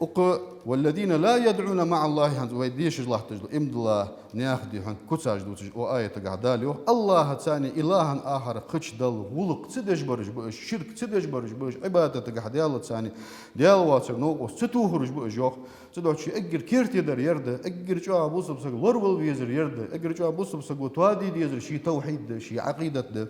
أق والذين لا يدعون مع الله عز ويديش الله تجلو إمد الله ناخدي عن كتاج دوتش وآية قعداليو الله ثاني إلها آخر قش دل ولق تدش برج بوش شرك تدش برج بوش عبادة قعد الله ثاني ديال واتر نو ستوهرج بوش يوخ تدوشي أجر كيرتي در يرد أجر جوا بوسب سق لرول بيزر يرد أجر جوا بوسب سق توادي ديزر شي توحيد شي عقيدة ده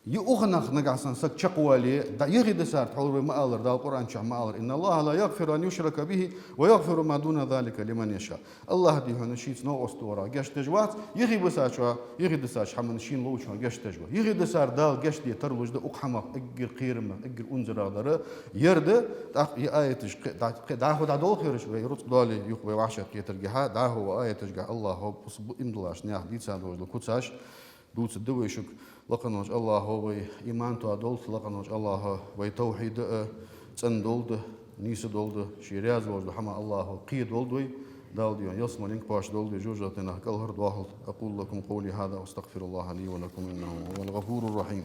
يؤخنخ نقعسن سك شقوالي دا يغيد سار تحول ما ألر دا القرآن شح ما ألر إن الله لا يغفر أن يشرك به ويغفر ما دون ذلك لمن يشاء الله دي هنا شيء نو أسطورة جش تجوات يغيب ساشوا يغيد ساش حمن شين لوشوا جش تجوا يغيد سار دال جش دي ترلوج دا أقحمق أجر قيرمة أجر أنزر هذا يرد دا آية دا هو دا دول خيرش ويرد دالي يخبي وعشة كيترجها دا هو آية تجع الله هو بس إمدلاش نياه دي سادوج لكوتساش دوت الدويشك لقنوج الله هو إيمان تو أدولت لقنوج الله ويتوحيد تندولد نيس دولد شيرياز وجد حما الله قيد دولدوي دالديون يسمى لينك باش دولد جوجتنا كالهرد واحد أقول لكم قولي هذا واستغفر الله لي ولكم إنه هو الغفور الرحيم